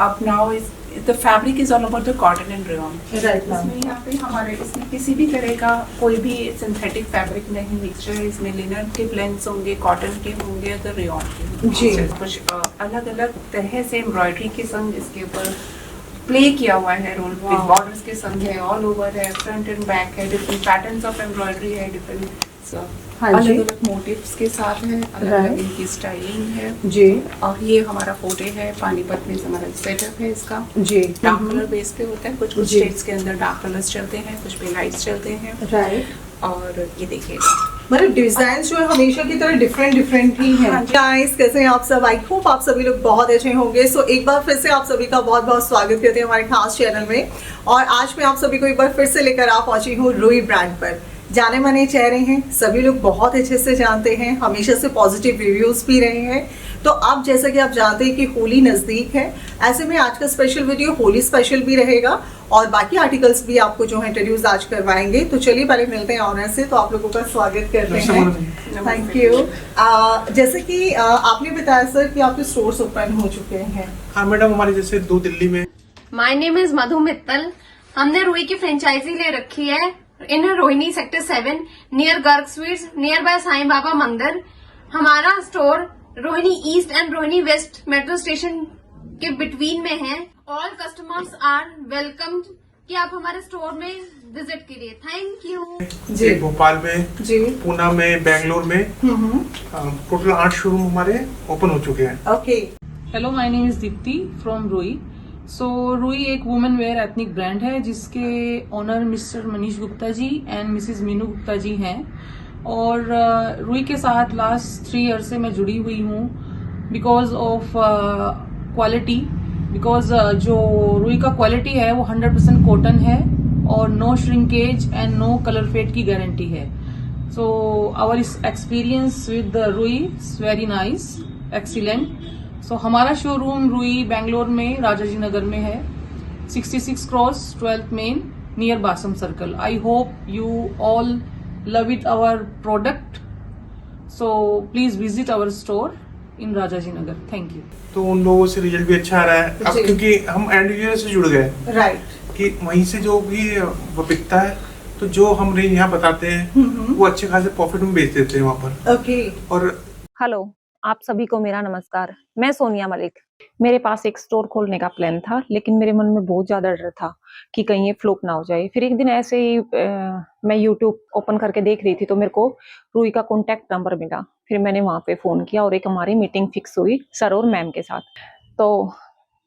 अब now is the fabric is all about the cotton and rayon. Right ma'am. इसमें यहाँ पे हमारे इसमें किसी भी तरह का कोई भी सिंथेटिक फैब्रिक नहीं मिक्सचर है। इसमें लिनन के ब्लेंड्स होंगे, कॉटन के होंगे, तो रेयॉन के जी। कुछ अलग अलग तरह से एम्ब्रॉयडरी के संग इसके ऊपर प्ले किया हुआ है रोल विद बॉर्डर्स के संग है, ऑल ओवर है, फ्रंट एंड बैक है, डिफरेंट पैटर्न्स ऑफ एम्ब्रॉयडरी है, डिफरेंट अलग अलग मोटिव्स के साथ है, अलग अलग इनकी स्टाइलिंग है जी। और ये हमारा फोटे है पानीपत में हमारा सेटअप है इसका जी। डार्क कलर बेस पे होता है। कुछ कुछ स्टेट्स के अंदर डार्क कलर्स चलते हैं, कुछ पे लाइट्स चलते हैं। राइट। और ये देखिए मतलब डिजाइन जो है हमेशा की तरह डिफरेंट डिफरेंट ही है। गाइस कैसे हैं आप सब? आई होप आप सभी लोग बहुत अच्छे होंगे। सो एक बार फिर से आप सभी का बहुत बहुत स्वागत करते हैं हमारे खास चैनल में। और आज मैं आप सभी को एक बार फिर से लेकर आ पहुंची हूँ रुई ब्रांड पर। जाने माने चेहरे हैं, सभी लोग बहुत अच्छे से जानते हैं, हमेशा से पॉजिटिव रिव्यूज भी रहे हैं। तो अब जैसा कि आप जानते हैं कि होली नज़दीक है, ऐसे में आज का स्पेशल वीडियो होली स्पेशल भी रहेगा और बाकी आर्टिकल्स भी आपको जो है इंट्रोड्यूस आज करवाएंगे। तो चलिए पहले मिलते हैं ऑनर से। तो आप लोगों का स्वागत करते हैं। Thank you. जैसे कि आपने बताया सर कि आपके स्टोर्स ओपन हो चुके हैं। हाँ मैडम, हमारे जैसे 2 दिल्ली में। My name is Madhu Mittal. हमने रुई की फ्रेंचाइजी ले रखी है in Rohini sector 7 near Garg sweets nearby Sai Baba मंदिर। हमारा store Rohini east and Rohini west metro station के बिटवीन में है। ऑल कस्टमर्स आर वेलकम कि आप हमारे स्टोर में विजिट कीजिए। थैंक यू जी। भोपाल में जी। पूना में, बेंगलोर में टोटल 8 शोरूम हमारे ओपन हो चुके हैं। Okay. Hello, my name is Deepti from रुई। सो रुई एक वुमेन वेयर एथनिक ब्रांड है जिसके owner Mr Manish Gupta ji and Mrs Meenu Gupta ji हैं। और रुई के साथ लास्ट 3 ईयर से मैं जुड़ी हुई हूँ बिकॉज ऑफ क्वालिटी। बिकॉज जो रुई का क्वालिटी है वो 100% कॉटन है और no shrinkage and no colour fade की गारंटी है। So our experience with Rui is very nice, excellent. So हमारा शोरूम रुई बेंगलोर में राजाजी नगर में है, 66 cross 12th main near Basam circle. I hope you all love it our product, so please visit our store in Rajaji Nagar. Thank you. तो उन लोगों से result भी अच्छा आ रहा है अब, क्योंकि हम एंड यूजर से जुड़ गए। राइट। कि वहीं से जो भी वो बिकता है तो जो हम रेंज यहाँ बताते हैं वो अच्छे खासे प्रॉफिट में बेच देते हैं वहाँ पर। ओके। और हेलो, आप सभी को मेरा नमस्कार। मैं सोनिया मलिक। मेरे पास एक स्टोर खोलने का प्लान था, लेकिन मेरे मन में बहुत ज्यादा डर था कि कहीं ये फ्लॉप ना हो जाए। फिर एक दिन ऐसे ही मैं यूट्यूब ओपन करके देख रही थी तो मेरे को रुई का कॉन्टैक्ट नंबर मिला। फिर मैंने वहां पे फोन किया और एक हमारी मीटिंग फिक्स हुई सर और मैम के साथ। तो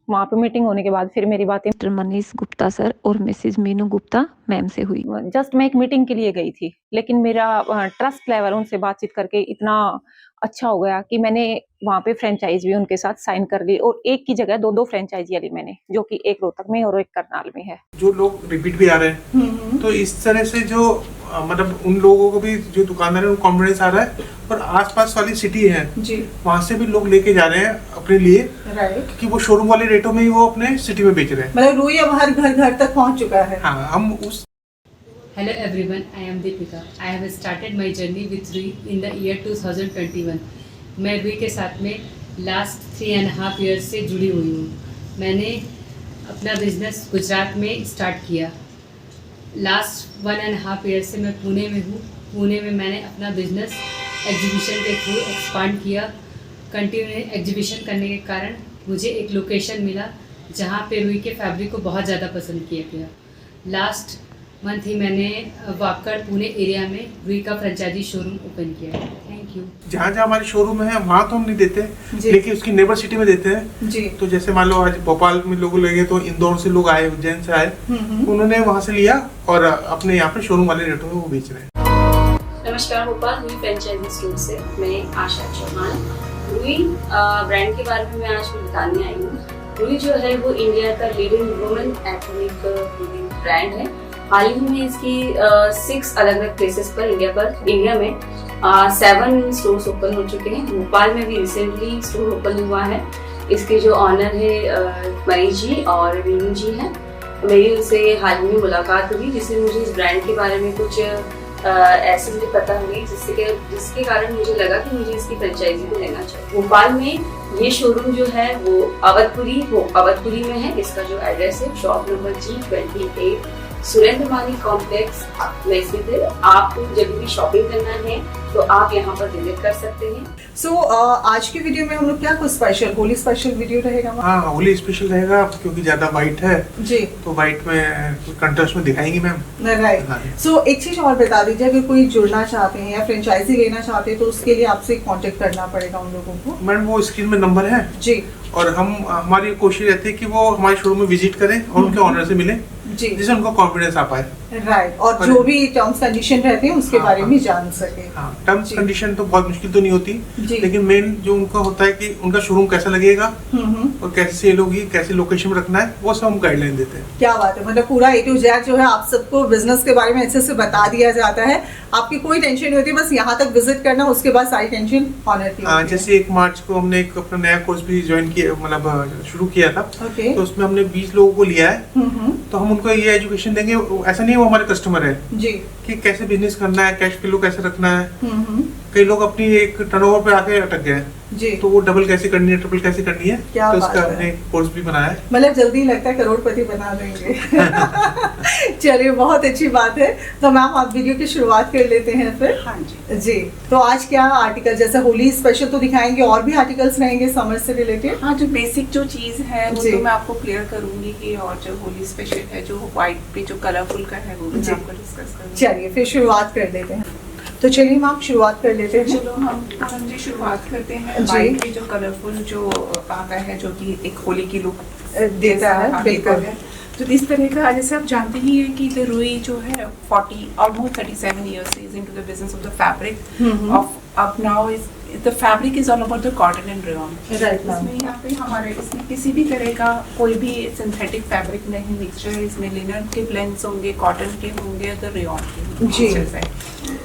वहाँ पे मीटिंग होने के बाद फिर मेरी बातें मिस्टर मनीष गुप्ता सर और मिसेज मीनू गुप्ता मैम से हुई। जस्ट मैं एक मीटिंग के लिए गई थी, लेकिन मेरा ट्रस्ट लेवल उनसे बातचीत करके इतना अच्छा हो गया कि मैंने वहाँ पे फ्रेंचाइज भी उनके साथ साइन कर ली और एक की जगह 2 फ्रेंचाइजी ली मैंने, जो कि एक रोहतक में और एक करनाल में है। जो लोग रिपीट भी आ रहे हैं तो इस तरह से जो मतलब उन लोगों को भी जो दुकानदार है उनको कॉन्फिडेंस आ रहा है। और आसपास वाली सिटी है जी, वहाँ से भी लोग लेके जा रहे हैं अपने लिए, राइट, कि वो शोरूम वाले रेटों में ही वो अपने सिटी में बेच रहे हैं। मतलब रुई अब हर घर तक पहुँच चुका है। हाँ, हम उस Hello everyone, I am Deepika. I have started my journey with Rui in the year 2021. मैं रुई के साथ में लास्ट 3.5 years से जुड़ी हुई हूँ। मैंने अपना बिजनेस गुजरात में स्टार्ट किया। लास्ट 1.5 years से मैं पुणे में हूँ। पुणे में मैंने अपना बिजनेस एग्जीबिशन के थ्रू एक्सपांड किया। कंटिन्यू एग्जीबिशन करने के कारण मुझे एक लोकेशन मिला जहाँ पे रुई के फैब्रिक को बहुत ज़्यादा पसंद किया गया। लास्ट मंथ ही मैंने वाकड़ पुणे एरिया में रुई का फ्रेंचाइजी शोरूम ओपन किया है। Thank you. जहाँ जहाँ हमारे शोरूम है वहाँ तो हम नहीं देते, लेकिन उसकी नेबर सिटी में देते हैं जी। तो जैसे मान लो आज भोपाल में लोग लेंगे तो इंदौर से लोग आए, उज्जैन से आए, उन्होंने वहाँ से लिया और अपने यहाँ पे शोरूम वाले रेटों में वो बेच रहे हैं। नमस्कार, भोपाल रुई फ्रेंचाइजी स्टोर से मैं आशा चौहान। रुई ब्रांड के बारे में मैं आज बताने आई हूँ। रुई जो है वो इंडिया का लीडिंग वुमेन एथनिक ब्रांड है। हाल ही में इसकी 6 अलग अलग प्लेसेस पर इंडिया में 7 स्टोर्स ओपन हो चुके हैं। भोपाल में भी रिसेंटली स्टोर ओपन हुआ है। इसके जो ऑनर है मनीष जी और मीनू जी हैं। मेरी उनसे हाल ही में मुलाकात हुई जिससे मुझे इस ब्रांड के बारे में कुछ ऐसे पता हुई जिसके कारण मुझे लगा कि मुझे इसकी फ्रेंचाइजी को लेना चाहिए। भोपाल में ये शोरूम जो है वो अवधपुरी में है। इसका जो एड्रेस है शॉप नंबर G28 सुरेंद्र मानी कॉम्प्लेक्स में स्थित है। आपको जब भी शॉपिंग करना है तो आप यहाँ पर विजिट कर सकते हैं। सो आज की वीडियो में हम लोग क्या कुछ स्पेशल होली स्पेशल वीडियो रहेगा? हाँ, होली स्पेशल रहेगा क्योंकि ज्यादा वाइट है जी, तो वाइट में कंट्रास्ट में दिखाएंगी मैम। राइट। हाँ। सो एक चीज और बता दीजिए, अगर कोई जुड़ना चाहते हैं या फ्रेंचाइजी लेना चाहते हैं तो उसके लिए आपसे कांटेक्ट करना पड़ेगा उन लोगों को? मैडम वो स्क्रीन में नंबर है जी, और हमारी कोशिश रहती है कि वो हमारे शोरूम में विजिट करें और उनके ऑनर से मिले जी, जिससे उनको कॉन्फिडेंस आ पाए। राइट। और जो भी टर्म्स कंडीशन रहते हैं उसके हाँ, बारे हाँ। में जान सके। हाँ, टर्म्स जी। कंडीशन तो बहुत मुश्किल तो नहीं होती, जी। लेकिन मेन जो उनका होता है कि उनका शोरूम कैसा लगेगा और कैसे सेल होगी, कैसे लोकेशन में रखना है, वो सब हम गाइडलाइन देते हैं। क्या बात है, मतलब पूरा A to Z जो है आप सबको बिजनेस के बारे में अच्छे से बता दिया जाता है। आपकी कोई टेंशन नहीं होती, बस यहाँ तक विजिट करना, उसके बाद सारी टेंशन ऑनर की होती है। जैसे 1 मार्च को हमने एक अपना नया कोर्स भी ज्वाइन किया, मतलब शुरू किया था। ओके। तो उसमें हमने 20 लोगों को लिया है। तो हम उनको ये एजुकेशन देंगे, ऐसा नहीं वो हमारे कस्टमर है जी कि कैसे बिजनेस करना है, कैश फ्लो कैसे रखना है। कई लोग अपनी एक टर्नओवर पे आके अटक गए जी, तो वो डबल कैसे करनी है, ट्रिपल कैसे करनी है, क्या तो बात इसका है। हमने कोर्स भी बनाया है। मतलब जल्दी लगता है करोड़पति बना देंगे। चलिए, बहुत अच्छी बात है। तो मैम आप वीडियो की शुरुआत कर लेते हैं फिर। हाँ जी। जी, तो आज क्या आर्टिकल, जैसे होली स्पेशल तो दिखाएंगे, और भी आर्टिकल्स रहेंगे समर से रिलेटेड? हाँ, जो बेसिक जो चीज है वो जी। तो मैं आपको क्लियर करूंगी कि, और जो होली स्पेशल है जो व्हाइट पे जो कलरफुल का है वो भी जी। मैं आपको डिस्कस करूंगी। चलिए फिर शुरुआत कर लेते हैं। तो चलिए मैम शुरुआत कर लेते हैं। चलो हम जी शुरुआत करते हैं। जी। व्हाइट पे जो कलरफुल जो आता है, जो कि एक होली की लुक देता है, बिल्कुल। तो इस तरह का, जैसे आप जानते ही हैं कि द रुई जो है 40 37 years is into the business of the fabric of up now is the fabric is all about the cotton and rayon. Right, ma'am. इसमें यहाँ पे हमारे इसमें किसी भी तरह का कोई भी सिंथेटिक फैब्रिक नहीं मिक्सचर है। इसमें लिनन के ब्लेंड्स होंगे, कॉटन के होंगे, द रेयन के जी। mixtures है।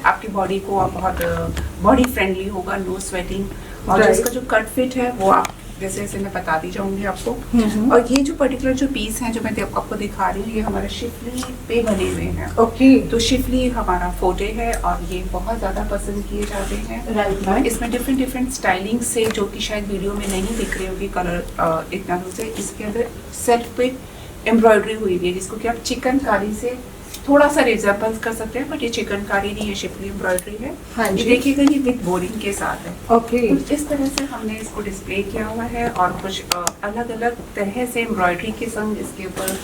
आपकी बॉडी को आप बहुत बॉडी फ्रेंडली होगा, नो स्वेटिंग। और Right. इसका जो कट फिट है वो आप जैसे जैसे मैं बताती जाऊंगी आपको। और ये जो पर्टिकुलर जो पीस है जो मैं आपको दिखा रही हूँ, ये हमारे शिफली पे बने हुए हैं। ओके। तो शिफली हमारा फोटे है और ये बहुत ज्यादा पसंद किए जाते हैं। राइट। इसमें डिफरेंट स्टाइलिंग से, जो कि शायद वीडियो में नहीं दिख रही होगी कलर इतना से, इसके अंदर सेल्फ पे एम्ब्रॉयडरी हुई हुई है, जिसको कि आप चिकनकारी से थोड़ा सा रिजेंबल कर सकते हैं, बट ये चिकनकारी नहीं है, शिफली एम्ब्रॉयडरी है। हाँ ये जी। देखिएगा, ये विद बोरिंग के साथ है। ओके। कुछ इस तरह से हमने इसको डिस्प्ले किया हुआ है और कुछ अलग अलग तरह से एम्ब्रॉयडरी के संग इसके ऊपर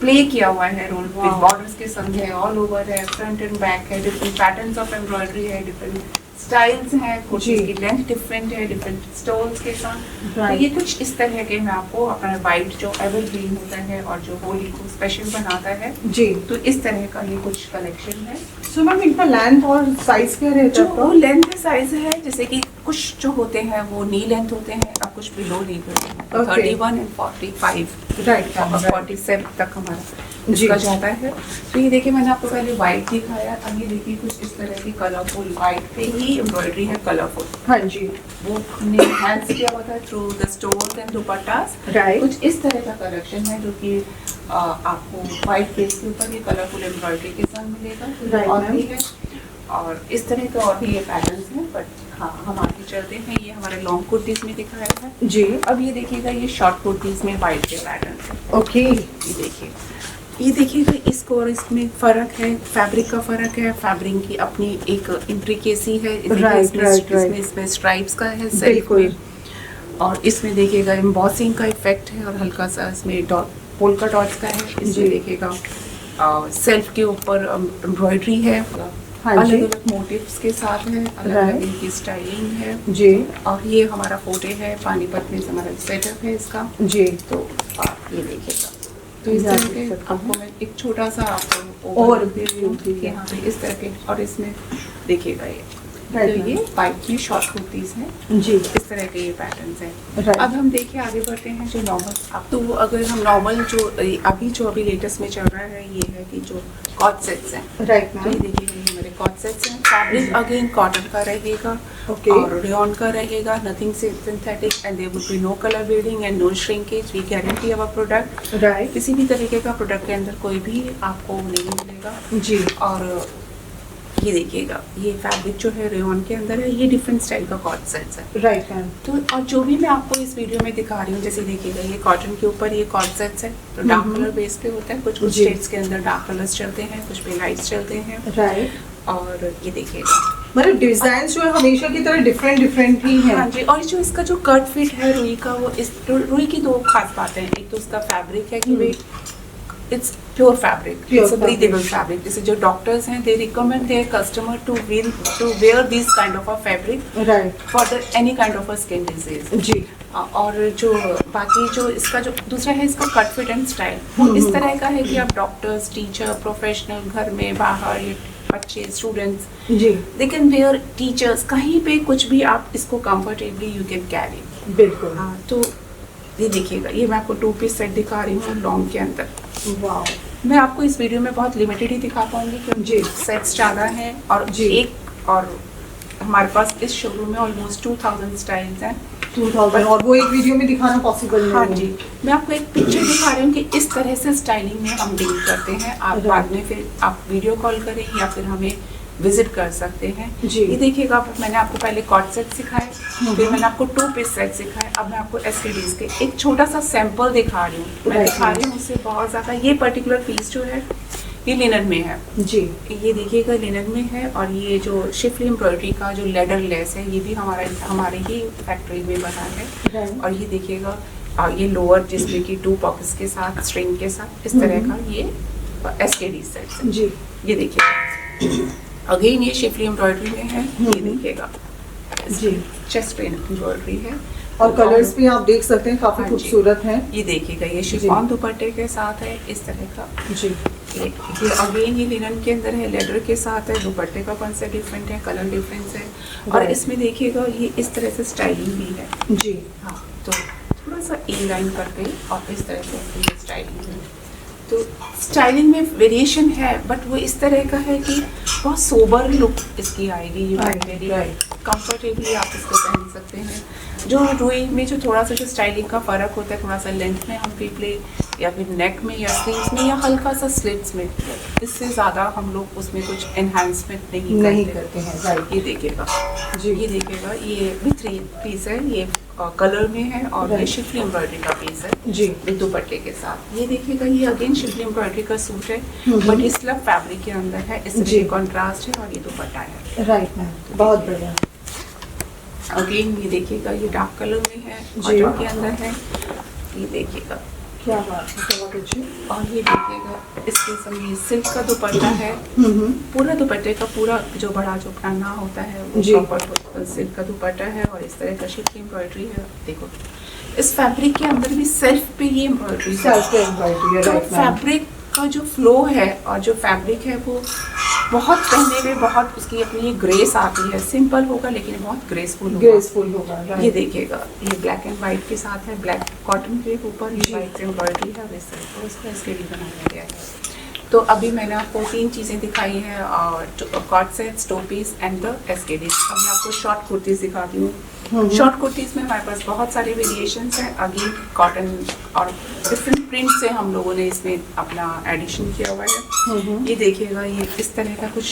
प्ले किया हुआ है रोल, विद बॉर्डर्स के संग है, ऑल ओवर है, फ्रंट एंड बैक है, डिफरेंट पैटर्न्स ऑफ एम्ब्रॉयडरी है, डिफरेंट स्टाइल्स हैं, कुछ जी। इसकी लेंथ डिफरेंट है, डिफरेंट स्टोन्स के साथ। तो Right. ये कुछ इस तरह के मैं आपको अपना वाइट जो एवरग्रीन होता है और जो होली को स्पेशल बनाता है, जी। तो इस तरह का ये कुछ कलेक्शन है। सो मैम इनका लेंथ और साइज क्या रहता जो है? वो लेंथ साइज है, जैसे कि कुछ जो होते हैं वो नी लेंथ होते हैं और कुछ बिलो नी होते हैं। तो Okay. 31 and 45 right. और 47 तक हमारा जी। इसका जाता है। तो ये देखिए, मैंने आपको पहले व्हाइट दिखाया, अब ये देखिए कुछ इस तरह की कलरफुल व्हाइट पे ही एम्ब्रॉयडरी है कलरफुल। हाँ जी। वो हमने एनहांस किया हुआ था through the stones and दुपट्टास। Right. कुछ इस तरह का कलेक्शन है जो कि आपको व्हाइट बेस के ऊपर ये कलरफुल एम्ब्रॉयडरी के साथ मिलेगा। Right, और ma'am. भी है, और इस तरह के और भी ये पैटर्न्स हैं, बट हाँ हम आगे चलते हैं। ये हमारे लॉन्ग कुर्तीज में दिखाया है। जी। अब ये देखिएगा, ये शॉर्ट कुर्तीज में व्हाइट के पैटर्न है। ओके। ये देखिएगा, इसको और इसमें फर्क है, फैब्रिक का फर्क है, फैब्रिक की अपनी एक इंट्रिकेसी है। Right, right. इसमें स्ट्राइप्स का है सेल्फ बिल्कुल। में, और इसमें देखिएगा एम्बॉसिंग का इफेक्ट है और हल्का सा इसमें पोल्का डॉट्स का है। जी। इसमें देखिएगा सेल्फ के ऊपर एम्ब्रॉयडरी है, हाँ जी। अलग अलग मोटिव्स के साथ है, अलग अलग Right. इनकी स्टाइलिंग है। जी। और ये हमारा फोटे है, पानीपत में हमारा सेटअप है इसका। जी। तो आप ये देखिएगा, तो इस यहाँ तरह देख के सकते हैं। आपको मैं एक छोटा सा आपको और दे रही हूँ ठीक है। यहाँ पे इस तरह के, और इसमें देखिएगा ये Right, तो ये व्हाइट में शॉर्ट कुर्तीज हैं, जी। इस तरह के ये पैटर्न्स हैं। Right. अब हम देखिए आगे बढ़ते हैं जो नॉर्मल, अब तो अगर हम नॉर्मल जो अभी लेटेस्ट में चल रहा है, ये है कि जो कॉट सेट्स हैं। राइट तो ये मैम। देखिए, ये हमारे कॉट सेट्स हैं। फैब्रिक अगेन कॉटन का रहेगा ओके। और रेयन का रहेगा, nothing synthetic, and there would be no colour bleeding and no shrinkage. We guarantee our product. Right. किसी भी तरीके का प्रोडक्ट के अंदर कोई भी आपको नहीं मिलेगा। जी। और ये देखिएगा, ये फैब्रिक जो है रेयॉन के अंदर है, ये डिफरेंट स्टाइल का कॉट सेट्स है। Right ma'am. तो और जो भी मैं आपको इस वीडियो में दिखा रही हूँ, जैसे देखिएगा ये कॉटन के ऊपर ये कॉट सेट्स है, तो डार्क कलर बेस पे होता है, कुछ कुछ जी। शेड्स के अंदर डार्क कलर्स चलते हैं, कुछ पे लाइट्स चलते हैं। राइट। और ये देखिएगा, मतलब डिजाइन जो है हमेशा की तरह डिफरेंट डिफरेंट ही है। हाँ जी। और जो इसका जो कट फिट है रुई का, वो इस रुई की दो खास बातें हैं। एक तो उसका फैब्रिक है कि भाई it's pure fabric, it's a breathable fabric. जैसे जो डॉक्टर्स हैं, they recommend their customer to wear this kind of a fabric right. For the any kind of a skin disease. जी। और जो बाकी जो इसका जो दूसरा है, इसका कट फिट एंड स्टाइल, वो इस तरह का है कि आप डॉक्टर्स, टीचर, प्रोफेशनल, घर में, बाहर, ये बच्चे, स्टूडेंट्स, जी। दे कैन वेयर, टीचर्स, कहीं पे कुछ भी आप इसको कंफर्टेबली यू कैन कैरी। बिल्कुल। हाँ, तो ये देखिएगा, ये मैं आपको 2 पीस सेट दिखा रही हूँ लॉन्ग के अंदर। वाओ। मैं आपको इस वीडियो में बहुत लिमिटेड ही दिखा पाऊंगी क्योंकि सेट्स ज़्यादा हैं और जी। एक और हमारे पास इस शोरूम में ऑलमोस्ट 2000 स्टाइल्स हैं। 2000, और वो एक वीडियो में दिखाना पॉसिबल नहीं है। हाँ जी। मैं आपको एक पिक्चर दिखा रही हूँ कि इस तरह से स्टाइलिंग में हम डील करते हैं। आप बाद में फिर आप वीडियो कॉल करें या फिर हमें विजिट कर सकते हैं। जी। ये देखिएगा, मैंने आपको पहले कॉट सेट सिखाए, फिर मैंने आपको 2 पीस सेट सिखाए, अब मैं आपको एसटीडीज के एक छोटा सा सैंपल दिखा रही हूँ। मैं Right. दिखा रही हूँ उससे बहुत ज़्यादा। ये पर्टिकुलर पीस जो है ये लिनन में है। जी। ये देखिएगा लिनन में है, और ये जो शिफली एम्ब्रॉयडरी का जो लेडर लेस है, ये भी हमारे ही फैक्ट्री में बना है। Right. और ये देखिएगा, ये लोअर जिसमें कि 2 पॉकेट्स के साथ, स्ट्रिंग के साथ, इस तरह का ये एसकेडी सेट है। जी। ये देखिएगा, अगेन ये शिफली एम्ब्रॉयडरी में है। ये देखिएगा, जी। चेस्ट पे एम्ब्रॉयडरी है, और कलर्स भी आप देख सकते हैं, काफी हाँ जी। खूबसूरत हैं। ये देखिएगा, ये शिफॉन दुपट्टे के साथ है इस तरह का। जी। ये अगेन ये लिनन के अंदर है, लेदर के साथ है, दुपट्टे का कॉन्सेप्ट डिफरेंट है, कलर डिफरेंस है, और Right. इसमें देखिएगा ये इस तरह से स्टाइलिंग भी है। जी। हाँ, तो थोड़ा सा ए लाइन करके और इस तरह से ये स्टाइलिंग है। तो स्टाइलिंग में वेरिएशन है, बट वो इस तरह का है कि बहुत सोबर लुक इसकी आएगी। यू कैन वेरी कंफर्टेबली आप इसको पहन सकते हैं। जो रुई में जो थोड़ा सा जो स्टाइलिंग का फ़र्क होता है, थोड़ा सा लेंथ में हम पीपले या फिर नेक में या स्लीव्स में या हल्का सा स्लिट्स में, इससे ज़्यादा हम लोग उसमें कुछ एनहांसमेंट नहीं करते हैं। राइट। ये देखिएगा, जी। ये देखिएगा, ये भी 3 पीस है, ये कलर में है, और ये Right. शिफली एम्ब्रॉयडरी का पीस है जी। विद दुपट्टे के साथ। ये देखिएगा, ये अगेन शिफली एम्ब्रॉयडरी का सूट है, बट ये स्लब फैब्रिक के अंदर है, इस जी। तरह कॉन्ट्रास्ट है, और ये दुपट्टा है। राइट मैम, बहुत बढ़िया। अगेन ये देखिएगा, ये डार्क कलर में है, जी। कॉटन के अंदर है। ये देखिएगा, क्या बात है, क्या बात है। और ये देखिएगा, इसके समय सिल्क का दुपट्टा है। पूरा दुपट्टे का पूरा जो बड़ा जो पन्ना होता है वो जी। प्रॉपर सिल्क का दुपट्टा है, और इस तरह का शिफली एम्ब्रॉयडरी है। देखो, इस फैब्रिक के अंदर भी सेल्फ पे ही एम्ब्रॉयडरी है। सेल्फ एम्ब्रॉयडरी है। तो राइट मैम। फैब्रिक का जो फ्लो है और जो फैब्रिक है वो बहुत पहनने में बहुत उसकी अपनी ग्रेस आती है। सिंपल होगा लेकिन बहुत ग्रेसफुल होगा। ग्रेसफुल होगा। ये राइट। देखिएगा, ये ब्लैक एंड वाइट के साथ है, ब्लैक कॉटन के ऊपर ये वाइट एम्ब्रॉयडरी है, और इस तरह से उसका स्केल बनाया गया है। तो अभी मैंने आपको 3 चीज़ें दिखाई हैं, और coord sets, 2 piece and the एसकेडीज। अब मैं आपको शॉर्ट कुर्तीज दिखाती हूँ। शॉर्ट कुर्तीज में हमारे पास बहुत सारे वेरिएशंस हैं। अगेन कॉटन और डिफरेंट प्रिंट से हम लोगों ने इसमें अपना एडिशन किया हुआ है। ये देखिएगा, ये इस तरह का कुछ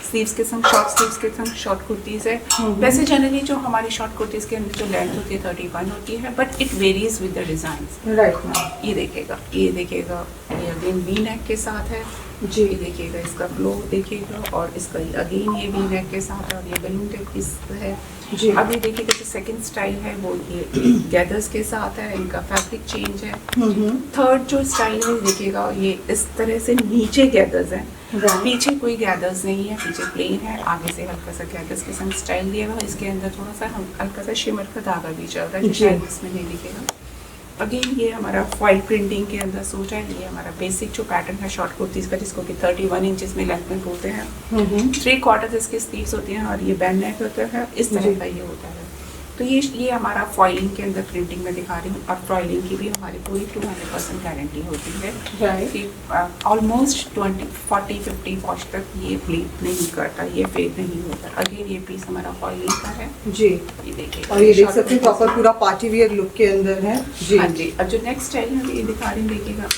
स्लीव्स के संग, शॉर्ट स्लीव्स के संग शॉर्ट कुर्तीज़ है। वैसे जनरली जो हमारी शॉर्ट कुर्तीज़ के अंदर जो लेंथ होती है 31 होती है, but it varies with the design. Right ma'am. ये देखिएगा, ये देखिएगा, ये अगेन वी नेक के साथ है। जी। ये देखिएगा, इसका फ्लो देखिएगा, और इसका अगेन ये वी नेक के साथ है, और ये बलून टाइप पीस है। जी। अब ये देखिएगा, जो सेकंड स्टाइल है वो ये गैदर्स के साथ है, इनका फैब्रिक चेंज है। थर्ड जो स्टाइल है देखिएगा, ये इस तरह से नीचे गैदर्स हैं, Right. पीछे कोई गैदर्स नहीं है, पीछे प्लेन है, आगे से हल्का सा गैदर्स के संग स्टाइल दिया हुआ। इसके अंदर थोड़ा सा हल्का सा शिमर का धागा भी चल रहा है, जो जी। शायद इसमें नहीं दिखेगा। अगेन ये हमारा फॉइल प्रिंटिंग के अंदर सूट है। ये हमारा बेसिक जो पैटर्न है शॉर्ट कुर्तीज़ का, जिसको कि 31 इंचेस में लेंथ में बोलते हैं। 3/4 इसकी स्लीव्स होती हैं, और ये बैन नेक होता है, इस तरह का ये होता है। तो ये हमारा फॉइलिंग के अंदर प्रिंटिंग में दिखा रही हूँ, और फॉइलिंग की भी हमारी पूरी 200% गारंटी होती है Right. कि ऑलमोस्ट 40-50 वॉश तक ये ब्लीड नहीं करता, ये फेड नहीं होता। अगेन ये पीस हमारा फॉइलिंग का है। जी। ये देखिए, और ये देख सकते हैं प्रॉपर पूरा पार्टी वियर लुक के अंदर है। जी। हाँ जी। अब जो नेक्स्ट स्टाइल है ये दिखा रही हूँ, देखिएगा,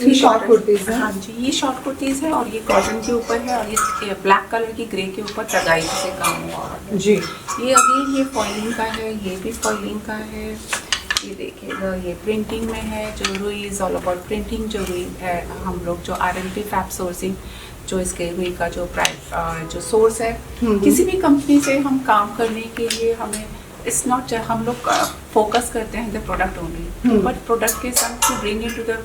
ये शॉर्ट कुर्तीज है। हाँ जी, ये शॉर्ट कुर्तीज है और ये कॉटन के ऊपर है और ये ब्लैक कलर की ग्रे के ऊपर तगाई से काम हुआ है जी। ये अगेन ये फॉइलिंग का है, ये भी फॉइलिंग का है। ये देखिएगा ये प्रिंटिंग में है। जो रुई इज ऑल अबाउट प्रिंटिंग। जो रुई है हम लोग जो RMP फैब सोर्सिंग जो इसके रुई का जो जो सोर्स है, किसी भी कंपनी से हम काम करने के लिए हमें इट्स नॉट हम लोग फोकस करते हैं the product only, but product के साथ to bring it to the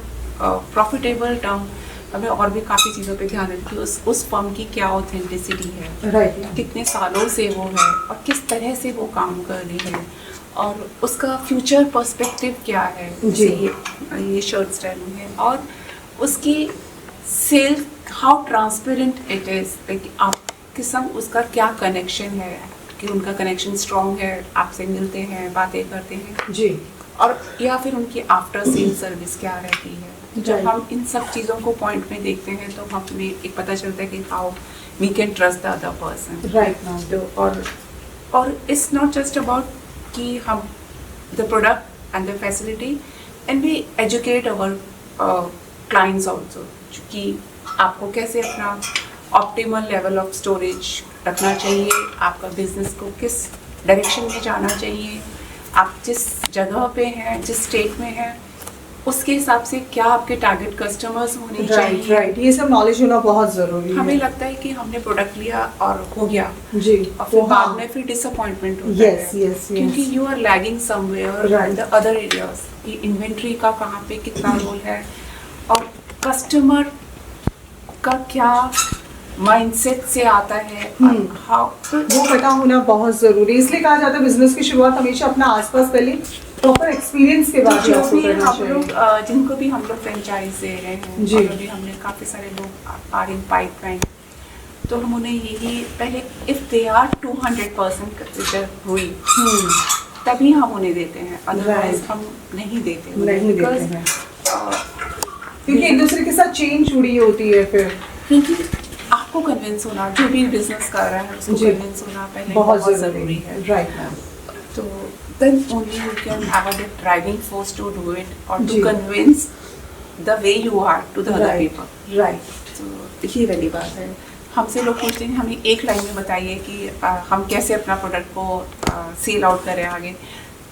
profitable term हमें और भी काफ़ी चीज़ों पे ध्यान दें कि उस फर्म की क्या ऑथेंटिसिटी है, राइट। कितने सालों से वो है और किस तरह से वो काम कर रही है और उसका फ्यूचर पर्सपेक्टिव क्या है। जी। ये शर्ट स्टाइलिंग है और उसकी sale how transparent it is, like आपके संग उसका क्या कनेक्शन है, कि उनका कनेक्शन स्ट्रॉन्ग है, आपसे मिलते हैं, बातें करते हैं जी। और या फिर उनकी आफ्टर सेल सर्विस क्या रहती है। जब हम इन सब चीज़ों को पॉइंट में देखते हैं तो हमें एक पता चलता है कि how we can trust the other person, right. तो और इट्स नॉट जस्ट अबाउट कि हम the product and the facility and we educate our clients also कि आपको कैसे अपना ऑप्टिमल लेवल ऑफ स्टोरेज रखना चाहिए, आपका बिजनेस को किस डायरेक्शन में जाना चाहिए, आप जिस जगह पे हैं, जिस स्टेट में हैं, उसके हिसाब से क्या आपके टारगेट कस्टमर्स होने चाहिए। राइट, ये सब नॉलेज होना बहुत जरूरी है। हमें लगता है कि हमने प्रोडक्ट लिया और हो गया जी, और फिर बाद में फिर डिसअपॉइंटमेंट होता Yes, है yes, yes. क्योंकि you are lagging somewhere Right. In the other areas. कि इन्वेंट्री का कहाँ पे कितना रोल है और कस्टमर का क्या माइंडसेट से आता है, हाउ वो पता होना बहुत जरूरी है। इसलिए कहा जाता है बिजनेस की शुरुआत हमेशा अपना आसपास पहले प्रॉपर एक्सपीरियंस के बाद ही जो आपको भी करना हम लोग चाहिए। जिनको भी हम लोग फ्रेंचाइज दे रहे हैं जी। और अभी हमने काफ़ी सारे लोग आर इन पाइपलाइन, तो हम उन्हें यही पहले इफ़ दे आर 200% हुई तभी हम उन्हें देते हैं, अदरवाइज Right. हम नहीं देते नहीं देते Because, हैं अ, क्योंकि एक दूसरे के साथ चेन जुड़ी होती है फिर। क्योंकि आपको कन्विंस होना, जो भी बिजनेस कर रहा है उसको जी। कन्विंस होना पहले बहुत ज़रूरी है। Right ma'am. तो then only you can have a driving force to do it or to जी। convince the way you are to the other Right. people. Right. तो ये वाली बात है। हमसे लोग पूछते हैं हमें एक लाइन में बताइए कि हम कैसे अपना प्रोडक्ट को सेल आउट करें आगे।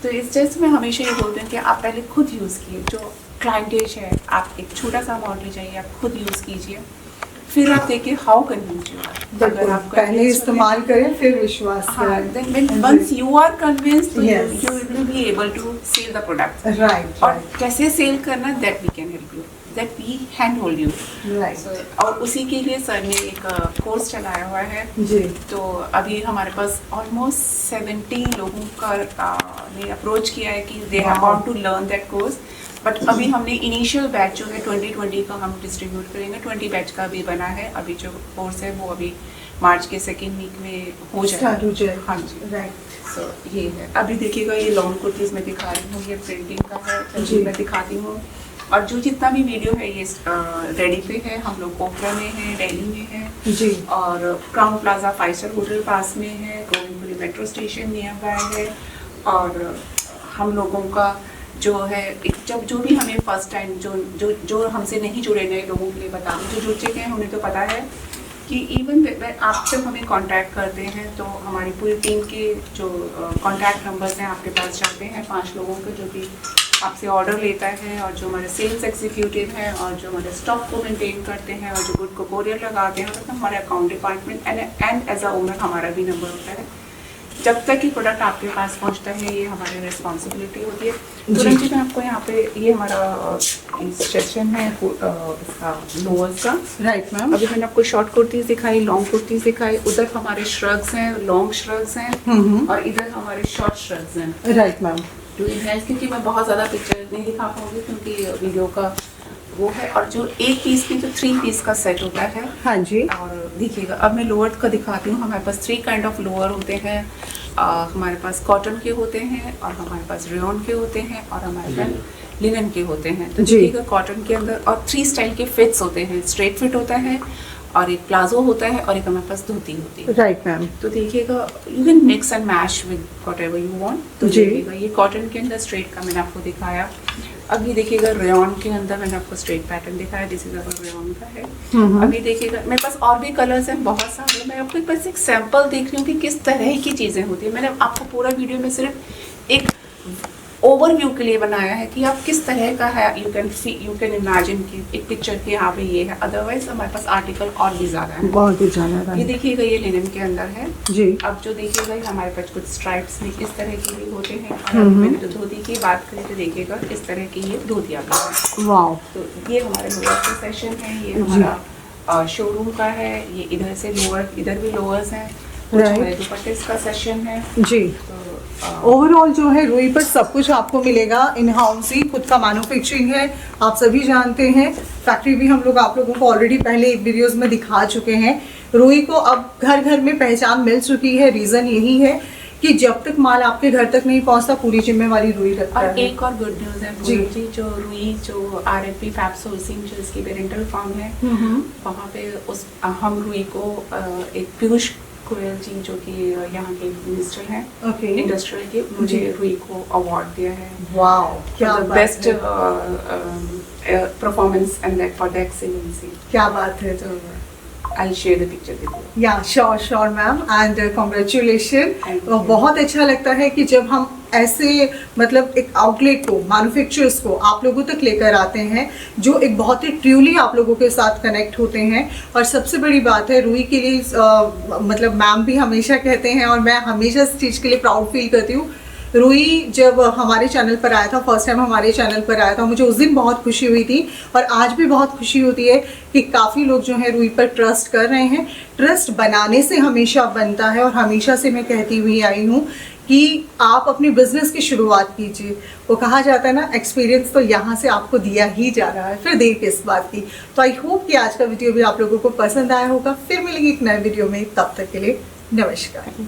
तो इस जैसे मैं हमेशा ये बोलती हूँ कि आप पहले खुद यूज़ कीजिए, जो क्लाइंटेज है आप एक छोटा सा अमाउंट ले जाइए, आप खुद यूज़ कीजिए, फिर आप देखिए हाउ कन्विंस यू आर। अगर आप पहले इस्तेमाल करें फिर विश्वास करें। then when once you are convinced, Yes. you will be able to sell the product. Right और कैसे सेल करना that we can help you, that we handhold you. Right. So, और उसी के लिए सर ने एक कोर्स चलाया हुआ है। जी। तो अभी हमारे पास ऑलमोस्ट 70 लोगों का ने अप्रोच किया है कि they have want to learn that course. But अभी हमने इनिशियल बैच जो है 2020 का हम डिस्ट्रीब्यूट करेंगे, 20 बैच का भी बना है। अभी जो कोर्स है वो अभी मार्च के सेकेंड वीक में हो स्टार्ट हो जाएगा। जाए। हाँ जी। राइट। सो ये है। अभी देखिएगा ये लॉन्ग कुर्तीज में दिखा रही हूँ, ये प्रिंटिंग का है, जी। तो मैं दिखाती हूँ। और जो जितना भी वीडियो है ये रेडी पे है, हम लोग ओखला में है, दिल्ली में है जी। और क्राउन प्लाजा 5 स्टार होटल पास में है, Govindpuri metro station near by है। और हम लोगों का जो है एक जब जो भी हमें फर्स्ट टाइम जो हमसे नहीं जुड़े नए लोगों के लिए बता दें, जो जुड़ चुके हैं उन्हें तो पता है कि इवन आप जब हमें कांटेक्ट करते हैं तो हमारी पूरी टीम के जो कांटेक्ट नंबर्स हैं आपके पास जाते हैं, 5 लोगों के जो भी आपसे ऑर्डर लेता है और जो हमारे सेल्स एग्जीक्यूटिव हैं और जो हमारे स्टॉक को मेंटेन करते हैं और जो गुड को कोरियर लगाते हैं, मतलब हमारे account department and as a owner हमारा भी नंबर होता है। जब तक ये प्रोडक्ट आपके पास पहुंचता है ये हमारी रिस्पॉन्सिबिलिटी होती है। तुरंत ही मैं आपको यहाँ पे ये हमारा सेक्शन है इसका लोअर्स का। Right ma'am. अभी मैंने आपको शॉर्ट कुर्तीज दिखाई, लॉन्ग कुर्तीज दिखाई, उधर हमारे श्रग्स हैं, लॉन्ग श्रग्स हैं और इधर हमारे शॉर्ट श्रग्स हैं। Right ma'am. क्योंकि मैं बहुत ज़्यादा पिक्चर नहीं दिखा पाऊंगी क्योंकि वीडियो का वो है। और जो एक पीस की जो 3 पीस का सेट होता है। हाँ जी। और देखिएगा अब मैं लोअर का दिखाती हूँ। हमारे पास 3 काइंड ऑफ लोअर होते हैं। हमारे पास कॉटन के होते हैं और हमारे पास रेयॉन के होते हैं और हमारे पास लिनन के होते हैं। तो जी। देखिएगा कॉटन के अंदर और 3 स्टाइल के फिट्स होते हैं, स्ट्रेट फिट होता है और एक प्लाजो होता है और एक हमारे पास धोती होती है। Right ma'am. तो देखिएगा you can mix and mash with whatever you want. तो जी। देखिएगा ये कॉटन के अंदर स्ट्रेट का मैंने आपको दिखाया। अभी देखिएगा रेयन के अंदर मैंने आपको स्ट्रेट पैटर्न दिखाया, दिस इज अवर रेयन का है। अभी देखिएगा मेरे पास और भी कलर्स हैं बहुत सारे, मैं आपको बस एक सैंपल देख रही हूँ कि किस तरह की चीज़ें होती है। मैंने आपको पूरा वीडियो में सिर्फ एक ओवरव्यू के लिए बनाया है कि आप किस तरह का है, यू कैन इमेजिन कि एक पिक्चर के यहाँ पे ये है। अदरवाइज हमारे पास आर्टिकल और भी ज़्यादा है, बहुत ही ज़्यादा ये देखिएगा ये लिनन के अंदर है जी। अब जो देखिएगा ये हमारे पास कुछ स्ट्राइप्स भी इस तरह के भी होते हैं। और अभी मैंने जो धोती की बात करी तो देखिएगा इस तरह की ये धोतियाँ भी हैं। वाह, तो ये हमारे लोअर का सेशन है, ये हमारा शोरूम का है। ये इधर से लोअर, इधर भी लोअर्स हैं, कुछ हमारे दुपट्टे का सेशन है जी। तो ओवरऑल जो है रुई पर सब कुछ आपको मिलेगा इन हाउस ही, खुद का मैन्युफैक्चरिंग है, आप सभी जानते हैं। फैक्ट्री भी हम लोग आप लोगों को ऑलरेडी पहले वीडियोस में दिखा चुके हैं। रुई को अब घर घर में पहचान मिल चुकी है। रीज़न यही है कि जब तक माल आपके घर तक नहीं पहुंचता पूरी जिम्मेवारी रुई रखता और है। एक और गुड न्यूज़ है जी। जी, जो रुई जो RFP फैब सोर्सिंग जो इसकी पेरेंटल फार्म है वहाँ पे उस हम रुई को एक पीयूष गोयल जी जो कि यहाँ के मिनिस्टर हैं ओके, इंडस्ट्रियल के, मुझे रुई को अवार्ड दिया है वाओ, क्या बात बेस्ट है। Performance and that for the excellency. क्या बात है। तो I share the picture with you. Yeah sure ma'am, and congratulation. Thank you. बहुत अच्छा लगता है कि जब हम ऐसे मतलब एक आउटलेट को, मैन्युफैक्चरर्स को आप लोगों तक लेकर आते हैं जो एक बहुत ही ट्रूली आप लोगों के साथ कनेक्ट होते हैं। और सबसे बड़ी बात है रुई के लिए मतलब मैम भी हमेशा कहते हैं और मैं हमेशा इस चीज़ के लिए प्राउड फील करती हूँ। रुई जब हमारे चैनल पर आया था, फर्स्ट टाइम हमारे चैनल पर आया था, मुझे उस दिन बहुत खुशी हुई थी और आज भी बहुत खुशी होती है कि काफ़ी लोग जो है रुई पर ट्रस्ट कर रहे हैं। ट्रस्ट बनाने से हमेशा बनता है और हमेशा से मैं कहती हुई आई हूँ कि आप अपनी बिजनेस की शुरुआत कीजिए। वो कहा जाता है ना, एक्सपीरियंस तो यहाँ से आपको दिया ही जा रहा है, फिर देर किस बात की। तो आई होप कि आज का वीडियो भी आप लोगों को पसंद आया होगा। फिर मिलेंगे एक नए वीडियो में, तब तक के लिए नमस्कार।